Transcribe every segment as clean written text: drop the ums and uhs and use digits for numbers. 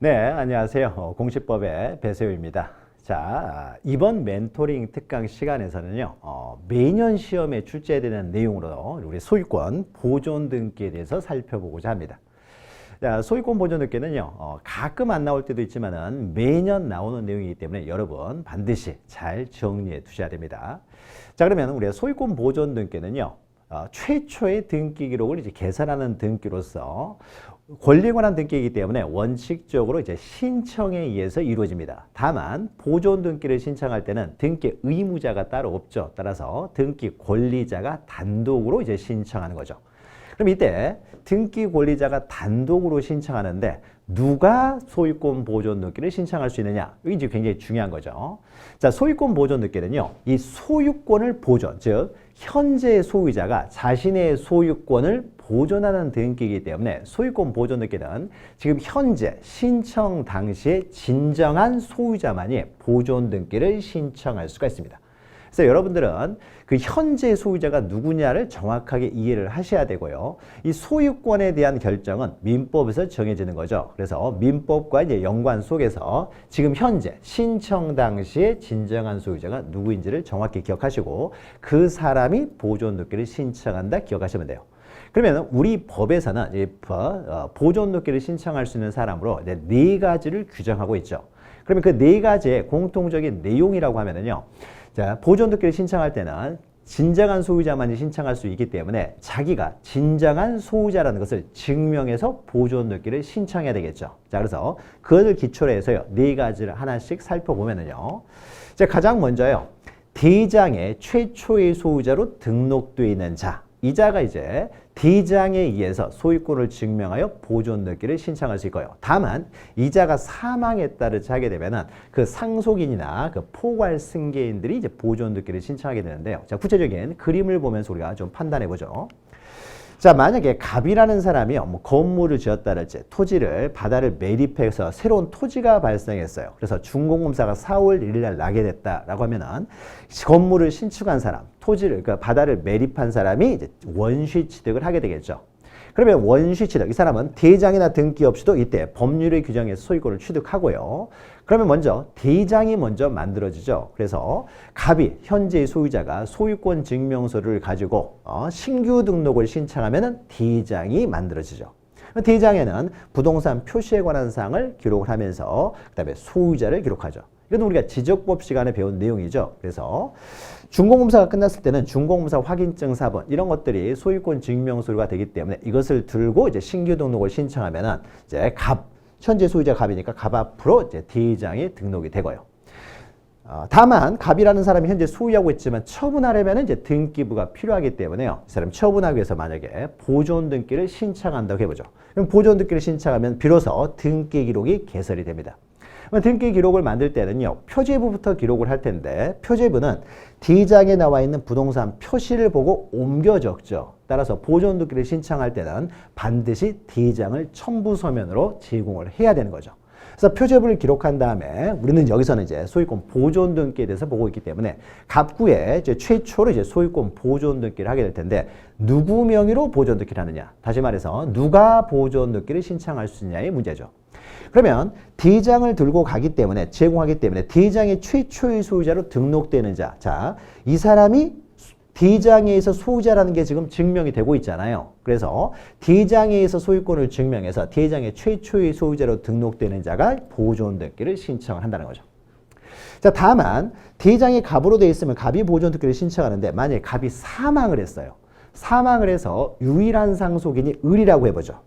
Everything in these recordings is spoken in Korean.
네, 안녕하세요. 공시법의 배세우입니다. 자, 이번 멘토링 특강 시간에서는요, 매년 시험에 출제되는 내용으로 우리 소유권 보존 등기에 대해서 살펴보고자 합니다. 자, 소유권 보존 등기는요, 가끔 안 나올 때도 있지만은 매년 나오는 내용이기 때문에 여러분 반드시 잘 정리해 두셔야 됩니다. 자, 그러면 우리 소유권 보존 등기는요, 최초의 등기 기록을 이제 계산하는 등기로서 권리에 관한 등기이기 때문에 원칙적으로 이제 신청에 의해서 이루어집니다. 다만 보존 등기를 신청할 때는 등기 의무자가 따로 없죠. 따라서 등기 권리자가 단독으로 이제 신청하는 거죠. 그럼 이때 등기 권리자가 단독으로 신청하는데 누가 소유권 보존 등기를 신청할 수 있느냐? 이게 이제 굉장히 중요한 거죠. 자, 소유권 보존 등기는요, 이 소유권을 보존, 즉 현재 소유자가 자신의 소유권을 보존하는 등기이기 때문에 소유권 보존 등기는 지금 현재 신청 당시에 진정한 소유자만이 보존 등기를 신청할 수가 있습니다. 그래서 여러분들은 그 현재 소유자가 누구냐를 정확하게 이해를 하셔야 되고요. 이 소유권에 대한 결정은 민법에서 정해지는 거죠. 그래서 민법과 이제 연관 속에서 지금 현재 신청 당시에 진정한 소유자가 누구인지를 정확히 기억하시고 그 사람이 보존 등기를 신청한다 기억하시면 돼요. 그러면 우리 법에서는 보존 등기를 신청할 수 있는 사람으로 네 가지를 규정하고 있죠. 그러면 그 네 가지의 공통적인 내용이라고 하면은요. 자, 보존 등기를 신청할 때는 진정한 소유자만이 신청할 수 있기 때문에 자기가 진정한 소유자라는 것을 증명해서 보존 등기를 신청해야 되겠죠. 자, 그래서 그것을 기초로 해서요. 네 가지를 하나씩 살펴보면은요. 자, 가장 먼저요. 대장의 최초의 소유자로 등록되어 있는 자. 이 자가 이제 대장에 의해서 소유권을 증명하여 보존 등기를 신청할 수 있고요. 다만 이 자가 사망했다를 하게 되면은 그 상속인이나 그 포괄 승계인들이 이제 보존 등기를 신청하게 되는데요. 자, 구체적인 그림을 보면서 우리가 좀 판단해 보죠. 자, 만약에 갑이라는 사람이요, 뭐 건물을 지었다랄지 토지를 바다를 매립해서 새로운 토지가 발생했어요. 그래서 준공검사가 4월 1일 날 나게 됐다라고 하면은 건물을 신축한 사람, 토지를 그러니까 바다를 매립한 사람이 이제 원시 취득을 하게 되겠죠. 그러면 원시 취득, 이 사람은 대장이나 등기 없이도 이때 법률의 규정에서 소유권을 취득하고요. 그러면 먼저 대장이 먼저 만들어지죠. 그래서 갑이 현재의 소유자가 소유권 증명서를 가지고 신규 등록을 신청하면 대장이 만들어지죠. 대장에는 부동산 표시에 관한 사항을 기록을 하면서 그다음에 소유자를 기록하죠. 이건 우리가 지적법 시간에 배운 내용이죠. 그래서 준공검사가 끝났을 때는 준공검사 확인증 사본 이런 것들이 소유권 증명서가 되기 때문에 이것을 들고 이제 신규 등록을 신청하면은 이제 현재 소유자 갑이니까 갑 앞으로 이제 대장이 등록이 되고요. 다만 갑이라는 사람이 현재 소유하고 있지만 처분하려면 이제 등기부가 필요하기 때문에요. 이 사람 처분하기 위해서 만약에 보존 등기를 신청한다고 해보죠. 그럼 보존 등기를 신청하면 비로소 등기 기록이 개설이 됩니다. 등기 기록을 만들 때는요, 표제부부터 기록을 할 텐데 표제부는 대장에 나와 있는 부동산 표시를 보고 옮겨 적죠. 따라서 보존 등기를 신청할 때는 반드시 대장을 첨부 서면으로 제공을 해야 되는 거죠. 그래서 표제부를 기록한 다음에 우리는 여기서는 이제 소유권 보존 등기에 대해서 보고 있기 때문에 갑구에 이제 최초로 이제 소유권 보존 등기를 하게 될 텐데 누구 명의로 보존 등기를 하느냐? 다시 말해서 누가 보존 등기를 신청할 수 있냐의 문제죠. 그러면 대장을 들고 가기 때문에 제공하기 때문에 대장의 최초의 소유자로 등록되는 자. 자, 이 사람이 대장에 의해서 소유자라는 게 지금 증명이 되고 있잖아요. 그래서 대장에 의해서 소유권을 증명해서 대장의 최초의 소유자로 등록되는 자가 보존 등기를 신청을 한다는 거죠. 자, 다만 대장이 갑으로 되어 있으면 갑이 보존 등기를 신청하는데 만약에 갑이 사망을 했어요. 사망을 해서 유일한 상속인이 을이라고 해보죠.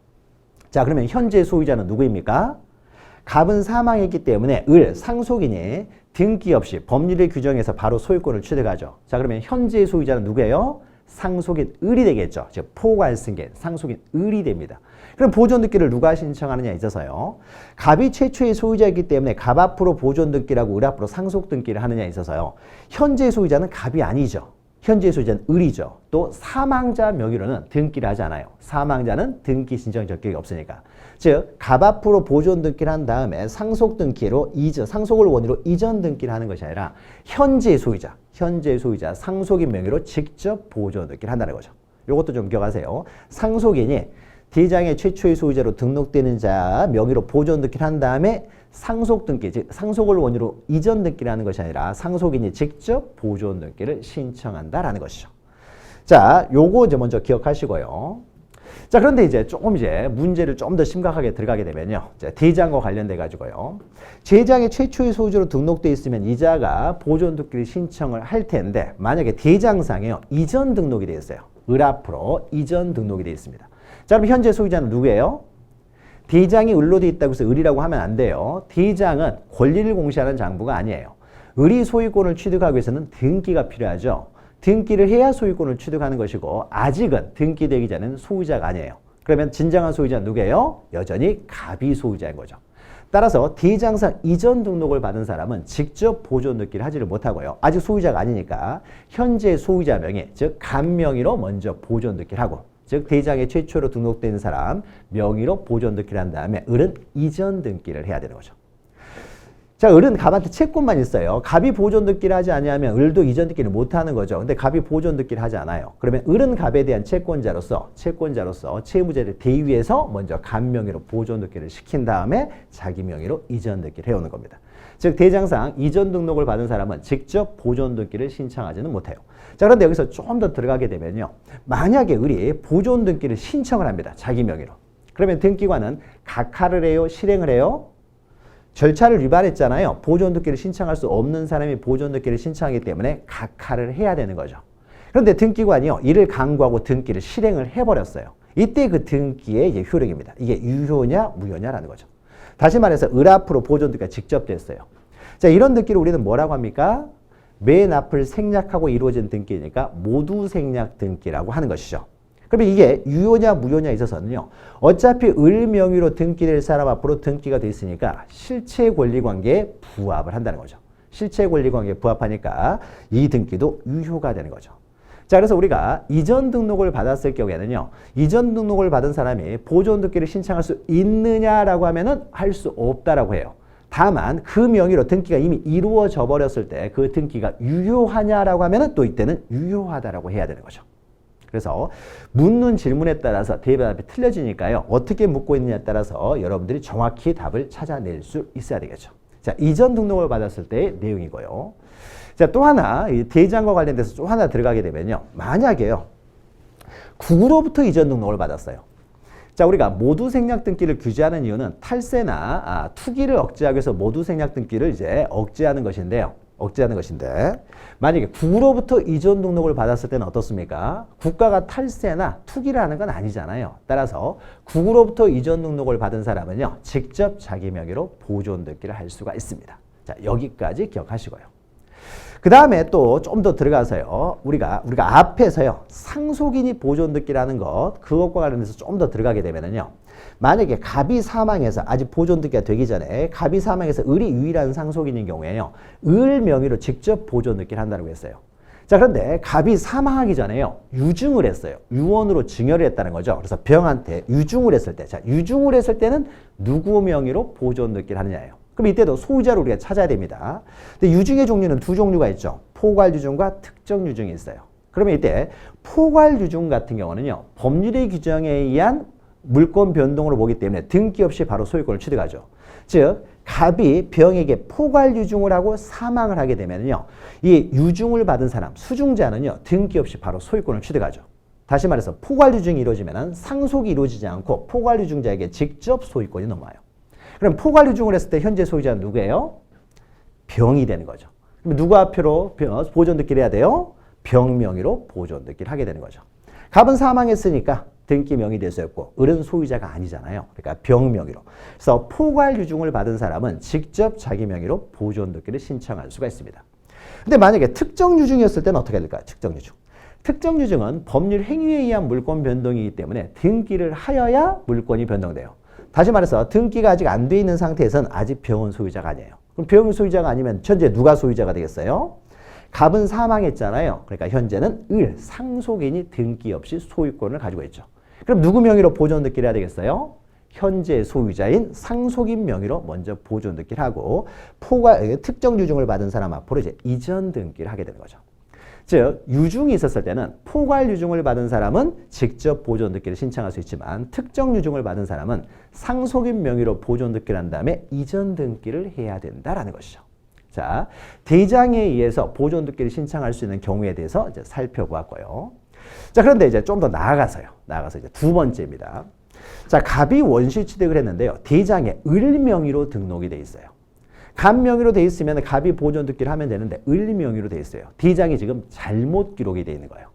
자, 그러면 현재 소유자는 누구입니까? 갑은 사망했기 때문에 상속인이 등기 없이 법률의 규정에서 바로 소유권을 취득하죠. 자, 그러면 현재의 소유자는 누구예요? 상속인 을이 되겠죠. 즉 포괄 승계, 상속인 을이 됩니다. 그럼 보존 등기를 누가 신청하느냐에 있어서요. 갑이 최초의 소유자이기 때문에 갑 앞으로 보존 등기라고 을 앞으로 상속 등기를 하느냐에 있어서요. 현재 소유자는 갑이 아니죠. 현재 소유자는 을이죠. 또 사망자 명의로는 등기를 하지 않아요. 사망자는 등기 신청 적격이 없으니까. 즉, 갑 앞으로 보존 등기를 한 다음에 상속 등기로 상속을 원인으로 이전 등기를 하는 것이 아니라 현재 소유자, 상속인 명의로 직접 보존 등기를 한다는 거죠. 이것도 좀 기억하세요. 상속인이 대장의 최초의 소유자로 등록되는 자 명의로 보존 등기를 한 다음에 상속 등기, 즉 상속을 원유로 이전 등기를 하는 것이 아니라 상속인이 직접 보존 등기를 신청한다라는 것이죠. 자, 요거 이제 먼저 기억하시고요. 자, 그런데 이제 조금 문제를 좀 더 심각하게 들어가게 되면요. 대장과 관련돼 가지고요. 대장의 최초의 소유자로 등록돼 있으면 이자가 보존 등기를 신청을 할 텐데 만약에 대장상에요. 이전 등록이 되어 있어요. 을 앞으로 이전 등록이 되어 있습니다. 자, 그럼 현재 소유자는 누구예요? 대장이 을로 되어 있다고 해서 을이라고 하면 안 돼요. 대장은 권리를 공시하는 장부가 아니에요. 을이 소유권을 취득하기 위해서는 등기가 필요하죠. 등기를 해야 소유권을 취득하는 것이고 아직은 등기되기 전에는 소유자가 아니에요. 그러면 진정한 소유자는 누구예요? 여전히 갑이 소유자인 거죠. 따라서 대장상 이전 등록을 받은 사람은 직접 보존 등기를 하지를 못하고요. 아직 소유자가 아니니까 현재 소유자 명의, 즉 갑 명의로 먼저 보존 등기를 하고, 즉 대장의 최초로 등록된 사람 명의로 보존 등기를 한 다음에 을은 이전 등기를 해야 되는 거죠. 자, 을은 갑한테 채권만 있어요. 갑이 보존 등기를 하지 않으면 을도 이전 등기를 못하는 거죠. 근데 갑이 보존 등기를 하지 않아요. 그러면 을은 갑에 대한 채권자로서 채무자를 대위해서 먼저 갑 명의로 보존 등기를 시킨 다음에 자기 명의로 이전 등기를 해오는 겁니다. 즉 대장상 이전 등록을 받은 사람은 직접 보존 등기를 신청하지는 못해요. 자, 그런데 여기서 좀 더 들어가게 되면요. 만약에 을이 보존 등기를 신청을 합니다. 자기 명의로. 그러면 등기관은 각하를 해요? 실행을 해요? 절차를 위반했잖아요. 보존 등기를 신청할 수 없는 사람이 보존 등기를 신청하기 때문에 각하를 해야 되는 거죠. 그런데 등기관이요. 이를 강구하고 등기를 실행을 해버렸어요. 이때 그 등기의 이제 효력입니다. 이게 유효냐 무효냐라는 거죠. 다시 말해서 을 앞으로 보존 등기가 직접 됐어요. 자, 이런 등기를 우리는 뭐라고 합니까? 맨 앞을 생략하고 이루어진 등기니까 모두 생략 등기라고 하는 것이죠. 그러면 이게 유효냐 무효냐에 있어서는요. 어차피 을 명의로 등기될 사람 앞으로 등기가 돼 있으니까 실체 권리 관계에 부합을 한다는 거죠. 실체 권리 관계에 부합하니까 이 등기도 유효가 되는 거죠. 자, 그래서 우리가 이전 등록을 받았을 경우에는요. 이전 등록을 받은 사람이 보존 등기를 신청할 수 있느냐라고 하면은 할 수 없다라고 해요. 다만 그 명의로 등기가 이미 이루어져 버렸을 때 그 등기가 유효하냐라고 하면은 또 이때는 유효하다라고 해야 되는 거죠. 그래서 묻는 질문에 따라서 대답이 틀려지니까요. 어떻게 묻고 있느냐에 따라서 여러분들이 정확히 답을 찾아낼 수 있어야 되겠죠. 자, 이전 등록을 받았을 때의 내용이고요. 자, 또 하나 이 대장과 관련돼서 또 하나 들어가게 되면요. 만약에요. 국으로부터 이전 등록을 받았어요. 자, 우리가 모두 생략 등기를 규제하는 이유는 탈세나 투기를 억제하기 위해서 모두 생략 등기를 이제 억제하는 것인데 만약에 국으로부터 이전 등록을 받았을 때는 어떻습니까? 국가가 탈세나 투기를 하는 건 아니잖아요. 따라서 국으로부터 이전 등록을 받은 사람은요. 직접 자기 명의로 보존 등기를 할 수가 있습니다. 자, 여기까지 기억하시고요. 그 다음에 또 좀 더 들어가서요. 우리가 앞에서요. 상속인이 보존 등기라는 것, 그것과 관련해서 좀 더 들어가게 되면은요. 만약에 갑이 사망해서 아직 보존 등기가 되기 전에 갑이 사망해서 을이 유일한 상속인인 경우에요. 을 명의로 직접 보존 등기를 한다고 했어요. 자, 그런데 갑이 사망하기 전에요. 유증을 했어요. 유언으로 증여를 했다는 거죠. 그래서 병한테 유증을 했을 때, 자, 유증을 했을 때는 누구 명의로 보존 등기를 하느냐예요. 그럼 이때도 소유자를 우리가 찾아야 됩니다. 근데 유증의 종류는 두 종류가 있죠. 포괄 유증과 특정 유증이 있어요. 그러면 이때 포괄 유증 같은 경우는요. 법률의 규정에 의한 물권 변동으로 보기 때문에 등기 없이 바로 소유권을 취득하죠. 즉 갑이 병에게 포괄 유증을 하고 사망을 하게 되면요. 이 유증을 받은 사람, 수증자는요. 등기 없이 바로 소유권을 취득하죠. 다시 말해서 포괄 유증이 이루어지면 상속이 이루어지지 않고 포괄 유증자에게 직접 소유권이 넘어와요. 그럼 포괄 유증을 했을 때 현재 소유자는 누구예요? 병이 되는 거죠. 그럼 누구 앞으로 보존 등기를 해야 돼요? 병 명의로 보존 등기를 하게 되는 거죠. 갑은 사망했으니까 등기 명의 됐었고 을은 소유자가 아니잖아요. 그러니까 병 명의로. 그래서 포괄 유증을 받은 사람은 직접 자기 명의로 보존 등기를 신청할 수가 있습니다. 근데 만약에 특정 유증이었을 때는 어떻게 될까요? 특정 유증. 특정 유증은 법률 행위에 의한 물권 변동이기 때문에 등기를 하여야 물권이 변동돼요. 다시 말해서 등기가 아직 안 돼 있는 상태에서는 아직 병은 소유자가 아니에요. 그럼 병은 소유자가 아니면 현재 누가 소유자가 되겠어요? 갑은 사망했잖아요. 그러니까 현재는 을, 상속인이 등기 없이 소유권을 가지고 있죠. 그럼 누구 명의로 보존 등기를 해야 되겠어요? 현재 소유자인 상속인 명의로 먼저 보존 등기를 하고 특정 유증을 받은 사람 앞으로 이제 이전 등기를 하게 되는 거죠. 즉 유증이 있었을 때는 포괄 유증을 받은 사람은 직접 보존 등기를 신청할 수 있지만 특정 유증을 받은 사람은 상속인 명의로 보존 등기를 한 다음에 이전 등기를 해야 된다라는 것이죠. 자, 대장에 의해서 보존 등기를 신청할 수 있는 경우에 대해서 이제 살펴보았고요. 자, 그런데 이제 좀 더 나아가서 이제 두 번째입니다. 자, 갑이 원시 취득을 했는데요. 대장에 을 명의로 등록이 돼 있어요. 갑 명의로 돼 있으면 갑이 보존 등기를 하면 되는데 을 명의로 돼 있어요. 대장이 지금 잘못 기록이 돼 있는 거예요.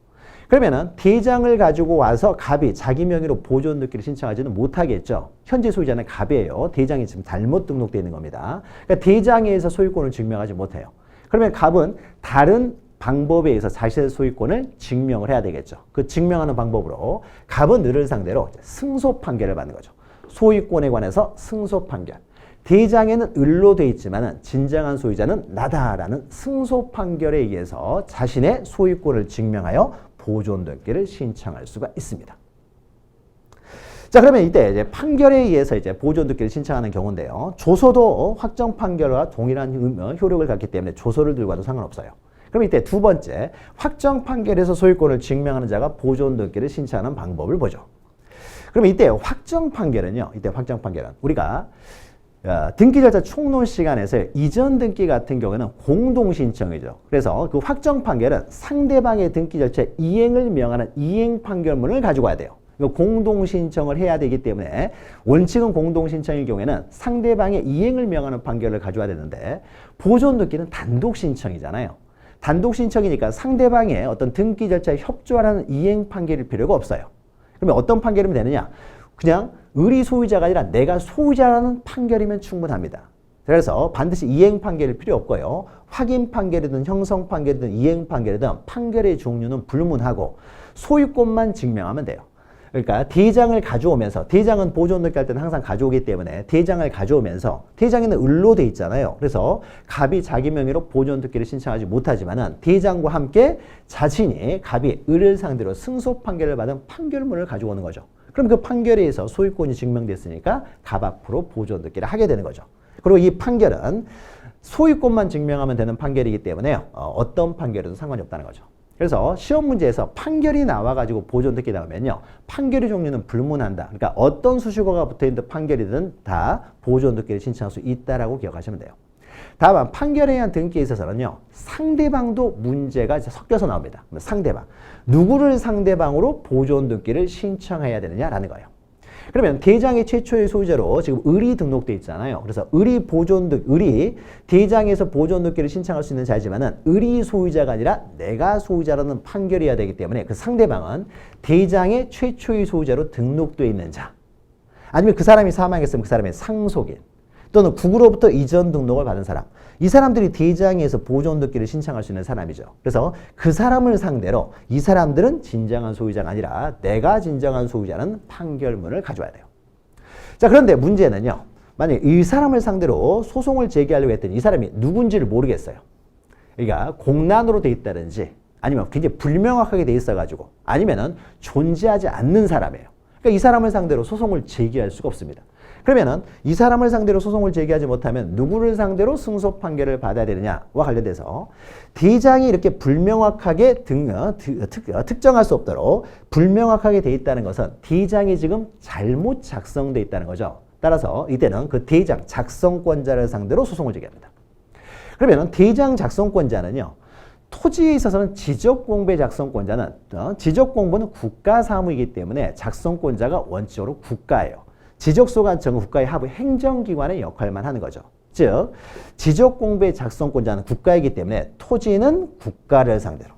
그러면은 대장을 가지고 와서 갑이 자기 명의로 보존 등기를 신청하지는 못하겠죠. 현재 소유자는 갑이에요. 대장이 지금 잘못 등록되어 있는 겁니다. 그러니까 대장에 의해서 소유권을 증명하지 못해요. 그러면 갑은 다른 방법에 의해서 자신의 소유권을 증명을 해야 되겠죠. 그 증명하는 방법으로 갑은 을을 상대로 승소 판결을 받는 거죠. 소유권에 관해서 승소 판결. 대장에는 을로 되어 있지만 진정한 소유자는 나다라는 승소 판결에 의해서 자신의 소유권을 증명하여 보존 등기를 신청할 수가 있습니다. 자, 그러면 이때 이제 판결에 의해서 이제 보존 등기를 신청하는 경우인데요. 조소도 확정 판결과 동일한 효력을 갖기 때문에 조소를 들고 와도 상관없어요. 그럼 이때 두 번째, 확정 판결에서 소유권을 증명하는 자가 보존 등기를 신청하는 방법을 보죠. 그럼 이때 확정 판결은 우리가 등기 절차 총론 시간에서 이전 등기 같은 경우는 공동 신청이죠. 그래서 그 확정 판결은 상대방의 등기 절차 이행을 명하는 이행 판결문을 가지고 와야 돼요. 공동 신청을 해야 되기 때문에 원칙은 공동 신청일 경우에는 상대방의 이행을 명하는 판결을 가져와야 되는데 보존 등기는 단독 신청이잖아요. 단독 신청이니까 상대방의 어떤 등기 절차에 협조하라는 이행 판결일 필요가 없어요. 그러면 어떤 판결이면 되느냐? 그냥 을이 소유자가 아니라 내가 소유자라는 판결이면 충분합니다. 그래서 반드시 이행 판결일 필요 없고요. 확인 판결이든 형성 판결이든 이행 판결이든 판결의 종류는 불문하고 소유권만 증명하면 돼요. 그러니까 대장을 가져오면서 대장은 보존 등기 할 때는 항상 가져오기 때문에 대장을 가져오면서 대장에는 을로 돼 있잖아요. 그래서 갑이 자기 명의로 보존 등기를 신청하지 못하지만은 대장과 함께 갑이 을을 상대로 승소 판결을 받은 판결문을 가져오는 거죠. 그럼 그 판결에 의해서 소유권이 증명됐으니까 갑 앞으로 보존 등기를 하게 되는 거죠. 그리고 이 판결은 소유권만 증명하면 되는 판결이기 때문에 어떤 판결에도 상관이 없다는 거죠. 그래서 시험 문제에서 판결이 나와가지고 보존 등기 나오면요. 판결의 종류는 불문한다. 그러니까 어떤 수식어가 붙어있는 판결이든 다 보존 등기를 신청할 수 있다라고 기억하시면 돼요. 다만 판결에 의한 등기에 있어서는요. 상대방도 문제가 섞여서 나옵니다. 상대방. 누구를 상대방으로 보존 등기를 신청해야 되느냐라는 거예요. 그러면 대장의 최초의 소유자로 지금 을이 등록돼 있잖아요. 그래서 을이 대장에서 보존 등기를 신청할 수 있는 자이지만은 을이 소유자가 아니라 내가 소유자라는 판결이어야 되기 때문에 그 상대방은 대장의 최초의 소유자로 등록돼 있는 자. 아니면 그 사람이 사망했으면 그 사람의 상속인. 또는 국으로부터 이전 등록을 받은 사람. 이 사람들이 대장에서 보존 등기를 신청할 수 있는 사람이죠. 그래서 그 사람을 상대로 이 사람들은 진정한 소유자가 아니라 내가 진정한 소유자는 판결문을 가져와야 돼요. 자, 그런데 문제는요. 만약에 이 사람을 상대로 소송을 제기하려고 했더니 이 사람이 누군지를 모르겠어요. 그러니까 공란으로 돼 있다든지 아니면 굉장히 불명확하게 돼 있어가지고 아니면은 존재하지 않는 사람이에요. 그러니까 이 사람을 상대로 소송을 제기할 수가 없습니다. 그러면은 이 사람을 상대로 소송을 제기하지 못하면 누구를 상대로 승소 판결을 받아야 되느냐와 관련돼서 대장이 이렇게 불명확하게 특정할 수 없도록 불명확하게 돼 있다는 것은 대장이 지금 잘못 작성돼 있다는 거죠. 따라서 이때는 그 대장 작성권자를 상대로 소송을 제기합니다. 그러면은 대장 작성권자는요. 토지에 있어서는 지적공배 작성권자는 지적공부는 국가사무이기 때문에 작성권자가 원칙적으로 국가예요. 지적소관청은 국가의 하부 행정기관의 역할만 하는 거죠. 즉 지적공배 작성권자는 국가이기 때문에 토지는 국가를 상대로.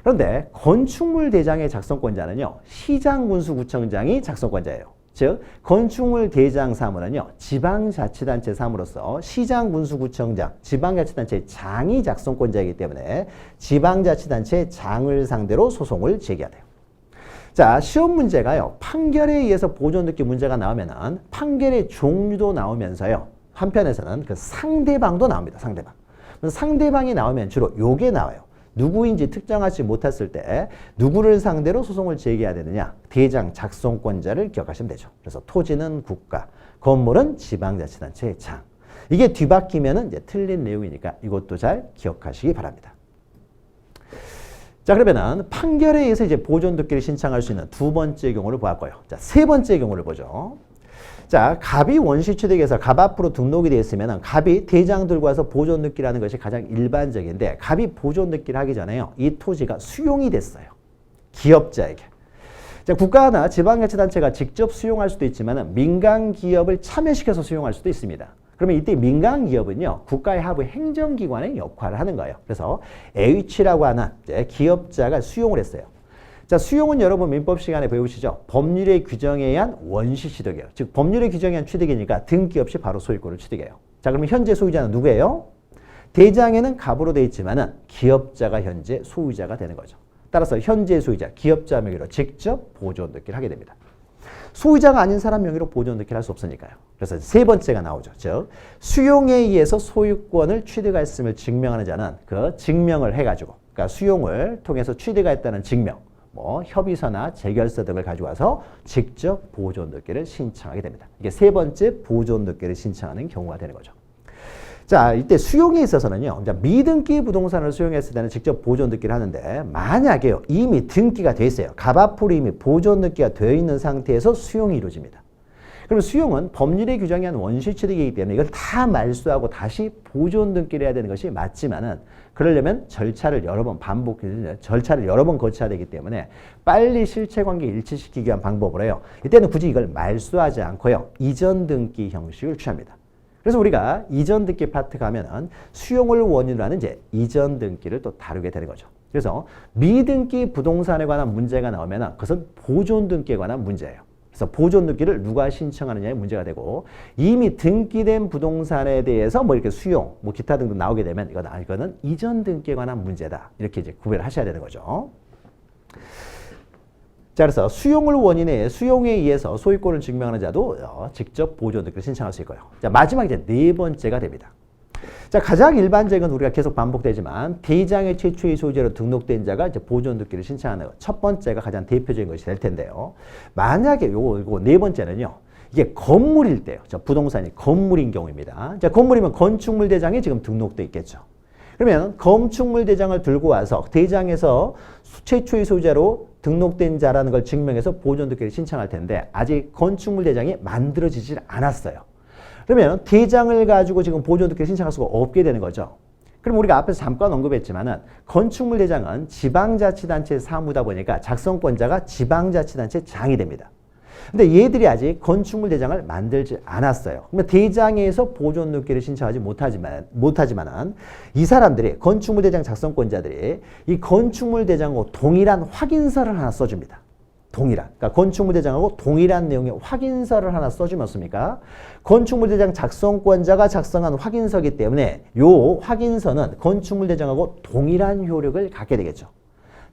그런데 건축물 대장의 작성권자는요. 시장군수구청장이 작성권자예요. 즉 건축물 대장 사무는요. 지방자치단체 사무로서 시장군수구청장, 지방자치단체의 장이 작성권자이기 때문에 지방자치단체의 장을 상대로 소송을 제기해야 돼요. 자, 시험 문제가요. 판결에 의해서 보존 등기 문제가 나오면은 판결의 종류도 나오면서요. 한편에서는 그 상대방도 나옵니다. 상대방. 상대방이 나오면 주로 요게 나와요. 누구인지 특정하지 못했을 때 누구를 상대로 소송을 제기해야 되느냐. 대장 작성권자를 기억하시면 되죠. 그래서 토지는 국가, 건물은 지방자치단체의 장. 이게 뒤바뀌면은 이제 틀린 내용이니까 이것도 잘 기억하시기 바랍니다. 자, 그러면은 판결에 의해서 이제 보존듣기를 신청할 수 있는 두 번째 경우를 보았고요. 자, 세 번째 경우를 보죠. 자, 갑이 원시취득에서 갑 앞으로 등록이 되어 있으면 갑이 대장 들고 와서 보존듣기라는 것이 가장 일반적인데 갑이 보존듣기를 하기 전에요. 이 토지가 수용이 됐어요. 기업자에게. 자, 국가나 지방자치단체가 직접 수용할 수도 있지만 민간 기업을 참여시켜서 수용할 수도 있습니다. 그러면 이때 민간 기업은요, 국가의 하부 행정기관의 역할을 하는 거예요. 그래서 H라고 하는 기업자가 수용을 했어요. 자, 수용은 여러분 민법 시간에 배우시죠? 법률의 규정에 의한 원시 취득이에요. 즉 법률의 규정에 의한 취득이니까 등기 없이 바로 소유권을 취득해요. 자, 그러면 현재 소유자는 누구예요? 대장에는 갑으로 되어 있지만은 기업자가 현재 소유자가 되는 거죠. 따라서 현재 소유자, 기업자 명의로 직접 보존듣기를 하게 됩니다. 소유자가 아닌 사람 명의로 보존듣기를 할 수 없으니까요. 그래서 세 번째가 나오죠. 즉 수용에 의해서 소유권을 취득했음을 증명하는 자는 그 증명을 해가지고, 그러니까 수용을 통해서 취득했다는 증명, 뭐 협의서나 재결서 등을 가져와서 직접 보존듣기를 신청하게 됩니다. 이게 세 번째 보존듣기를 신청하는 경우가 되는 거죠. 자, 이때 수용에 있어서는요, 미등기 부동산을 수용했을 때는 직접 보존듣기를 하는데 만약에요, 이미 등기가 돼 있어요. 갑 앞으로 이미 보존듣기가 되어 있는 상태에서 수용이 이루어집니다. 그럼 수용은 법률의 규정에 의한 원시취득이기 때문에 이걸 다 말소하고 다시 보존등기를 해야 되는 것이 맞지만은 그러려면 절차를 여러 번 절차를 여러 번 거쳐야 되기 때문에 빨리 실체관계 일치시키기 위한 방법을 해요. 이때는 굳이 이걸 말소하지 않고요, 이전등기 형식을 취합니다. 그래서 우리가 이전등기 파트 가면은 수용을 원인으로 하는 이제 이전등기를 또 다루게 되는 거죠. 그래서 미등기 부동산에 관한 문제가 나오면은 그것은 보존등기에 관한 문제예요. 그래서 보존등기를 누가 신청하느냐의 문제가 되고, 이미 등기된 부동산에 대해서 뭐 이렇게 수용, 뭐 기타 등등 나오게 되면 이거는 이전 등기에 관한 문제다. 이렇게 이제 구별을 하셔야 되는 거죠. 자, 그래서 수용을 원인에 수용에 의해서 소유권을 증명하는 자도 직접 보존등기를 신청할 수 있고요. 자, 마지막 이제 네 번째가 됩니다. 자, 가장 일반적인 우리가 계속 반복되지만 대장의 최초의 소유자로 등록된 자가 이제 보존등기를 신청하는 첫 번째가 가장 대표적인 것이 될 텐데요. 만약에 요거 네 번째는요, 이게 건물일 때요. 자, 부동산이 건물인 경우입니다. 자, 건물이면 건축물 대장에 지금 등록돼 있겠죠. 그러면 건축물 대장을 들고 와서 대장에서 최초의 소유자로 등록된 자라는 걸 증명해서 보존등기를 신청할 텐데 아직 건축물 대장이 만들어지질 않았어요. 그러면 대장을 가지고 지금 보존등기를 신청할 수가 없게 되는 거죠. 그럼 우리가 앞에서 잠깐 언급했지만은 건축물 대장은 지방자치단체 사무다 보니까 작성권자가 지방자치단체 장이 됩니다. 근데 얘들이 아직 건축물 대장을 만들지 않았어요. 그러면 대장에서 보존등기를 신청하지 못하지만은 이 사람들이 건축물 대장 작성권자들이 이 건축물 대장하고 동일한 확인서를 하나 써줍니다. 동일한. 그러니까 건축물 대장하고 동일한 내용의 확인서를 하나 써주면 어떻습니까? 건축물 대장 작성권자가 작성한 확인서이기 때문에 요 확인서는 건축물 대장하고 동일한 효력을 갖게 되겠죠.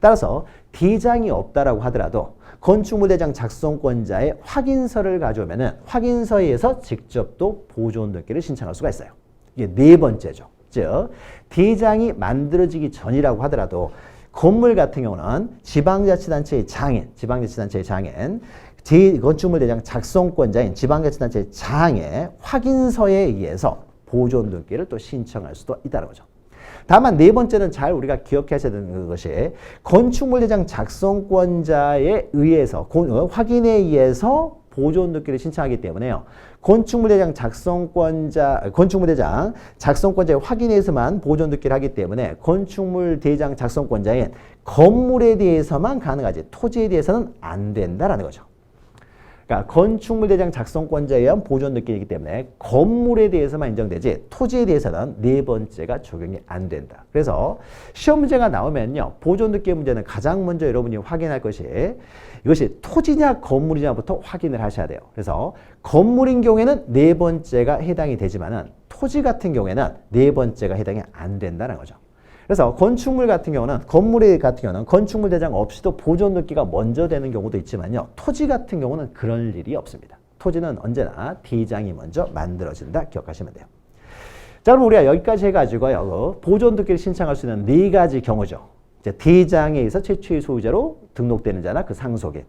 따라서 대장이 없다라고 하더라도 건축물 대장 작성권자의 확인서를 가져오면은 확인서에 의해서 직접 또 보존등기를 신청할 수가 있어요. 이게 네 번째죠. 즉 대장이 만들어지기 전이라고 하더라도 건물 같은 경우는 지방자치단체의 장인, 건축물 대장 작성권자인 지방자치단체의 장의 확인서에 의해서 보존등기를 또 신청할 수도 있다는 거죠. 다만 네 번째는 잘 우리가 기억하셔야 되는 것이 건축물 대장 작성권자에 의해서 확인에 의해서 보존등기를 신청하기 때문에요. 건축물 대장 작성권자의 확인에 의해서만 보존등기를 하기 때문에 건축물 대장 작성권자인 건물에 대해서만 가능하지 토지에 대해서는 안 된다라는 거죠. 그러니까 건축물 대장 작성권자에 의한 보존등기이기 때문에 건물에 대해서만 인정되지 토지에 대해서는 네 번째가 적용이 안 된다. 그래서 시험 문제가 나오면요, 보존등기 문제는 가장 먼저 여러분이 확인할 것이 이것이 토지냐 건물이냐부터 확인을 하셔야 돼요. 그래서 건물인 경우에는 네 번째가 해당이 되지만은 토지 같은 경우에는 네 번째가 해당이 안 된다는 거죠. 그래서 건축물 같은 경우는 건축물 대장 없이도 보존등기가 먼저 되는 경우도 있지만요, 토지 같은 경우는 그럴 일이 없습니다. 토지는 언제나 대장이 먼저 만들어진다 기억하시면 돼요. 자, 그럼 우리가 여기까지 해가지고요, 보존등기를 신청할 수 있는 네 가지 경우죠. 이제 대장에 의해서 최초의 소유자로 등록되는 자나 그 상속인.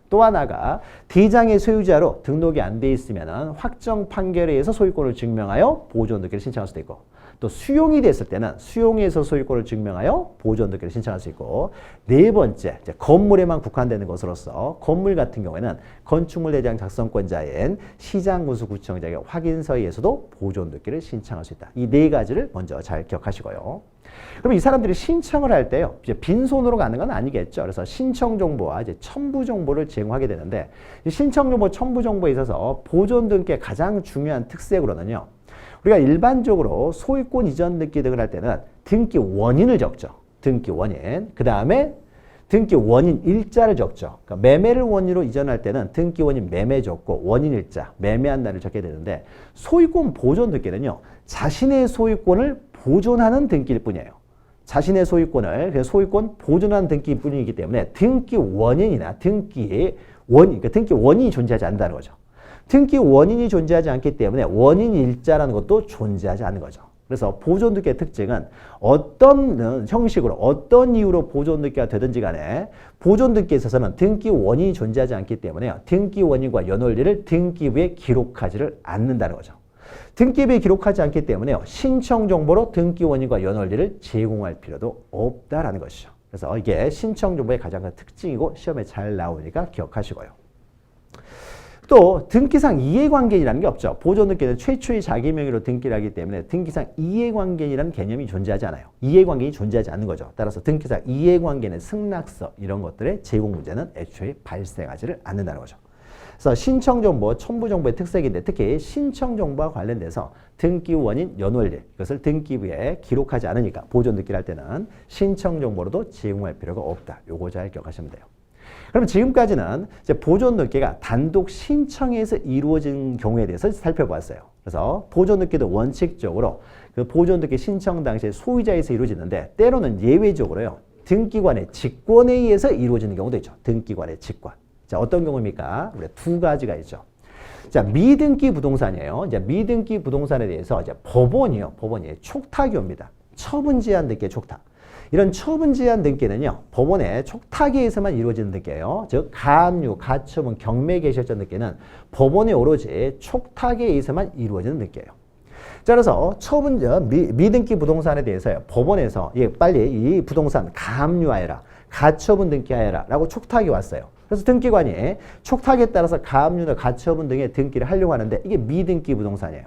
또 하나가 대장의 소유자로 등록이 안 돼 있으면 확정 판결에 의해서 소유권을 증명하여 보존등기를 신청할 수도 있고, 또 수용이 됐을 때는 수용에서 소유권을 증명하여 보존등기를 신청할 수 있고, 네 번째, 이제 건물에만 국한되는 것으로서 건물 같은 경우에는 건축물 대장 작성권자인 시장군수구청장의 확인서에 의해서도 보존등기를 신청할 수 있다. 이 네 가지를 먼저 잘 기억하시고요. 그럼 이 사람들이 신청을 할 때요, 이제 빈손으로 가는 건 아니겠죠. 그래서 신청 정보와 이제 첨부 정보를 제공하게 되는데, 이 신청 정보, 첨부 정보에 있어서 보존등기의 가장 중요한 특색으로는요, 우리가 일반적으로 소유권 이전 등기 등을 할 때는 등기 원인을 적죠. 등기 원인. 그 다음에 등기 원인 일자를 적죠. 그러니까 매매를 원인으로 이전할 때는 등기 원인 매매 적고 원인 일자, 매매한 날을 적게 되는데, 소유권 보존 등기는요, 자신의 소유권을 보존하는 등기일 뿐이에요. 자신의 소유권을, 그래서 소유권 보존하는 등기일 뿐이기 때문에 등기 원인이나 등기 원인, 그러니까 등기 원인이 존재하지 않는다는 거죠. 등기 원인이 존재하지 않기 때문에 원인 일자라는 것도 존재하지 않는 거죠. 그래서 보존등기의 특징은 어떤 형식으로 어떤 이유로 보존등기가 되든지 간에 보존등기에 있어서는 등기 원인이 존재하지 않기 때문에 등기 원인과 연원리를 등기부에 기록하지를 않는다는 거죠. 등기부에 기록하지 않기 때문에 신청 정보로 등기 원인과 연원리를 제공할 필요도 없다라는 것이죠. 그래서 이게 신청 정보의 가장 큰 특징이고 시험에 잘 나오니까 기억하시고요. 또 등기상 이해관계인이라는 게 없죠. 보존등기는 최초의 자기 명의로 등기를 하기 때문에 등기상 이해관계인이라는 개념이 존재하지 않아요. 이해관계인이 존재하지 않는 거죠. 따라서 등기상 이해관계는 승낙서 이런 것들의 제공 문제는 애초에 발생하지를 않는다는 거죠. 그래서 신청정보, 첨부정보의 특색인데 특히 신청정보와 관련돼서 등기 원인, 연원리 이것을 등기부에 기록하지 않으니까 보존등기를 할 때는 신청정보로도 제공할 필요가 없다. 요거 잘 기억하시면 돼요. 그럼 지금까지는 이제 보존등기가 단독 신청에서 이루어진 경우에 대해서 살펴보았어요. 그래서 보존등기도 원칙적으로 그 보존등기 신청 당시에 소유자에서 이루어지는데 때로는 예외적으로요, 등기관의 직권에 의해서 이루어지는 경우도 있죠. 등기관의 직권. 자, 어떤 경우입니까? 우리 두 가지가 있죠. 자, 미등기 부동산이에요. 이제 미등기 부동산에 대해서 이제 법원이 촉탁이 옵니다. 처분 제한 등기의 촉탁. 이런 처분 제한 등기는요, 법원의 촉탁에 의해서만 이루어지는 등기예요. 즉, 가압류, 가처분, 경매 개시결정 등기는 법원의 오로지 촉탁에 의해서만 이루어지는 등기예요. 자, 그래서 미등기 부동산에 대해서요, 법원에서 빨리 이 부동산 가압류하여라, 가처분 등기하여라 라고 촉탁이 왔어요. 그래서 등기관이 촉탁에 따라서 가압류나 가처분 등의 등기를 하려고 하는데 이게 미등기 부동산이에요.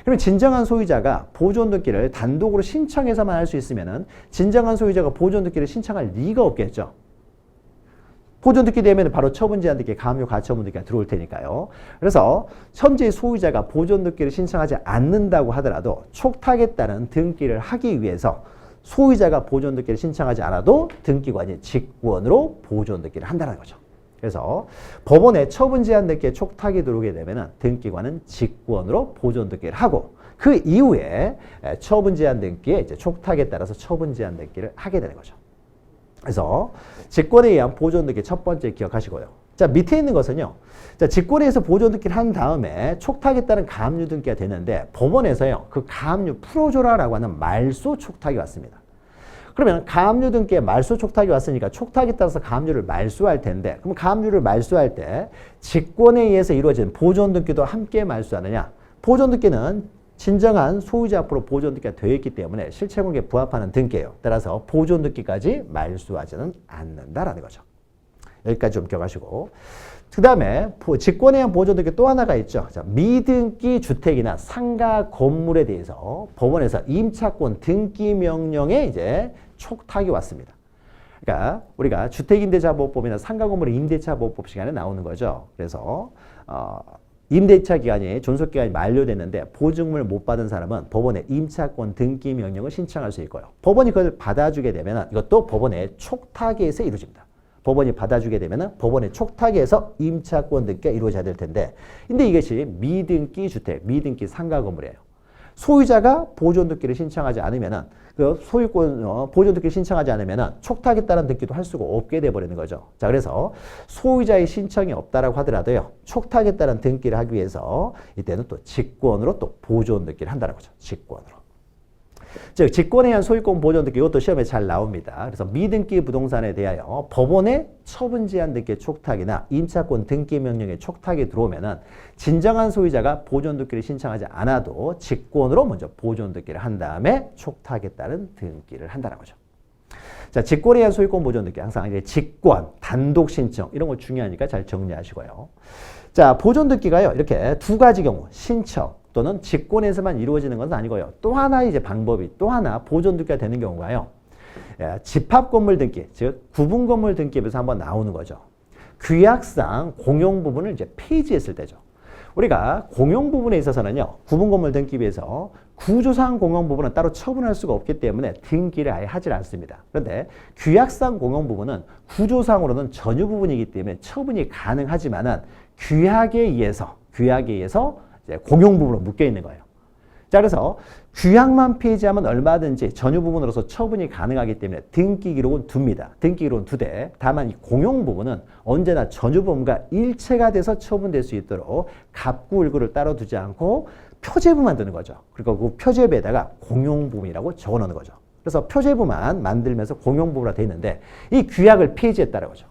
그러면 진정한 소유자가 보존등기를 단독으로 신청해서만 할 수 있으면은 진정한 소유자가 보존등기를 신청할 리가 없겠죠. 보존등기 되면 바로 처분제한등기, 가압류, 가처분등기가 들어올 테니까요. 그래서 현재 소유자가 보존등기를 신청하지 않는다고 하더라도 촉탁에 따른 등기를 하기 위해서 소유자가 보존등기를 신청하지 않아도 등기관이 직권으로 보존등기를 한다는 거죠. 그래서 법원에 처분 제한 등기에 촉탁이 들어오게 되면 등기관은 직권으로 보존등기를 하고 그 이후에 처분 제한 등기에 이제 촉탁에 따라서 처분 제한 등기를 하게 되는 거죠. 그래서 직권에 의한 보존등기 첫 번째 기억하시고요. 자, 밑에 있는 것은요. 자, 직권에 의해서 보존등기를 한 다음에 촉탁에 따른 가압류 등기가 되는데 법원에서요. 그 가압류 풀어줘라라고 하는 말소 촉탁이 왔습니다. 그러면 가압류 등기에 말소 촉탁이 왔으니까 촉탁에 따라서 가압류를 말소할 텐데 그럼 가압류를 말소할 때 직권에 의해서 이루어진 보존등기도 함께 말소하느냐? 보존등기는 진정한 소유자 앞으로 보존등기가 되어 있기 때문에 실체관계에 부합하는 등기예요. 따라서 보존등기까지 말소하지는 않는다라는 거죠. 여기까지 좀 기억하시고 그 다음에 직권에 의한 보존등기 또 하나가 있죠. 자, 미등기 주택이나 상가 건물에 대해서 법원에서 임차권 등기 명령에 이제 촉탁이 왔습니다. 그러니까 우리가 주택임대차보호법이나 상가건물의 임대차보호법 시간에 나오는 거죠. 그래서 임대차 기간이 존속기간이 만료됐는데 보증금을 못 받은 사람은 법원에 임차권 등기 명령을 신청할 수 있고요. 법원이 그걸 받아주게 되면 이것도 법원의 촉탁에 의해서 이루어집니다. 법원이 받아주게 되면 법원의 촉탁에 의해서 임차권 등기가 이루어져야 될 텐데 근데 이것이 미등기 주택, 미등기 상가 건물이에요. 소유자가 보존등기를 신청하지 않으면은 그 소유권 보존등기 신청하지 않으면은 촉탁에 따른 등기도 할 수가 없게 돼 버리는 거죠. 자, 그래서 소유자의 신청이 없다라고 하더라도요. 촉탁에 따른 등기를 하기 위해서 이때는 또 직권으로 또 보존등기를 한다는 거죠. 직권으로. 즉 직권에 의한 소유권 보존 등기 이것도 시험에 잘 나옵니다. 그래서 미등기 부동산에 대하여 법원의 처분 제한 등기의 촉탁이나 임차권 등기 명령의 촉탁이 들어오면은 진정한 소유자가 보존 등기를 신청하지 않아도 직권으로 먼저 보존 등기를 한 다음에 촉탁에 따른 등기를 한다는 거죠. 자, 직권에 의한 소유권 보존 등기 항상 이제 직권, 단독 신청 이런 거 중요하니까 잘 정리하시고요. 자, 보존 등기가요 이렇게 두 가지 경우 신청 또는 직권에서만 이루어지는 것은 아니고요. 또 하나 이제 방법이 또 하나 보존 등기가 되는 경우가요. 집합 건물 등기, 즉 구분 건물 등기에서 한번 나오는 거죠. 규약상 공용 부분을 이제 폐지했을 때죠. 우리가 공용 부분에 있어서는요. 구분 건물 등기부에서 구조상 공용 부분은 따로 처분할 수가 없기 때문에 등기를 아예 하질 않습니다. 그런데 규약상 공용 부분은 구조상으로는 전유 부분이기 때문에 처분이 가능하지만은 규약에 의해서 이제 공용 부분으로 묶여 있는 거예요. 자, 그래서 규약만 폐지하면 얼마든지 전유 부분으로서 처분이 가능하기 때문에 등기 기록은 둡니다. 등기 기록은 2대. 다만 이 공용 부분은 언제나 전유 부분과 일체가 돼서 처분될 수 있도록 갑구을구를 따로 두지 않고 표제부만 두는 거죠. 그리고 그 표제부에다가 공용 부분이라고 적어 놓는 거죠. 그래서 표제부만 만들면서 공용 부분으로 되어 있는데 이 규약을 폐지했다는 거죠.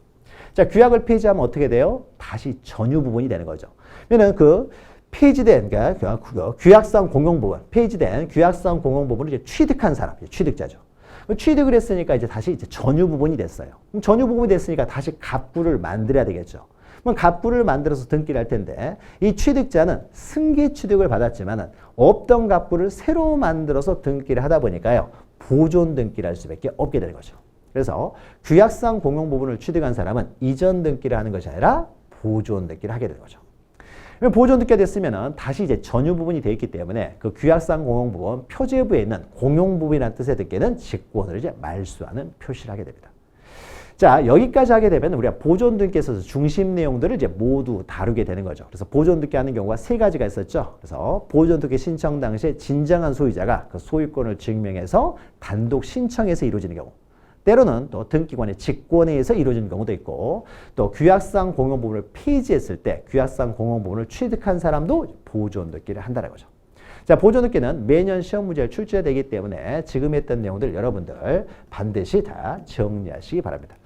자, 규약을 폐지하면 어떻게 돼요? 다시 전유 부분이 되는 거죠. 그러면 그 폐지된, 그러니까 규약상 공용 부분, 폐지된 규약상 공용 부분을 이제 취득한 사람, 취득자죠. 취득을 했으니까 이제 다시 이제 전유 부분이 됐어요. 그럼 전유 부분이 됐으니까 다시 갑구를 만들어야 되겠죠. 그럼 갑구를 만들어서 등기를 할 텐데 이 취득자는 승계 취득을 받았지만은 없던 갑구를 새로 만들어서 등기를 하다 보니까요. 보존 등기를 할 수밖에 없게 되는 거죠. 그래서 규약상 공용 부분을 취득한 사람은 이전 등기를 하는 것이 아니라 보존 등기를 하게 되는 거죠. 보존 등기가 됐으면 다시 이제 전유 부분이 되어 있기 때문에 그 규약상 공용 부분 표제부에 있는 공용 부분이라는 뜻의 등기는 직권을 이제 말소하는 표시를 하게 됩니다. 자, 여기까지 하게 되면 우리가 보존 등기에 있어서 중심 내용들을 이제 모두 다루게 되는 거죠. 그래서 보존 등기 하는 경우가 3가지가 있었죠. 그래서 보존 등기 신청 당시에 진정한 소유자가 그 소유권을 증명해서 단독 신청해서 이루어지는 경우. 때로는 또 등기관의 직권에 의해서 이루어지는 경우도 있고 또 규약상 공용 부분을 폐지했을 때 규약상 공용 부분을 취득한 사람도 보존 등기를 한다는 거죠. 자, 보존 등기는 매년 시험 문제에 출제되기 때문에 지금 했던 내용들 여러분들 반드시 다 정리하시기 바랍니다.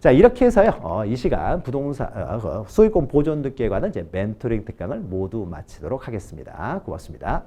자, 이렇게 해서요. 이 시간 부동산 소유권 보존 등기에 관한 이제 멘토링 특강을 모두 마치도록 하겠습니다. 고맙습니다.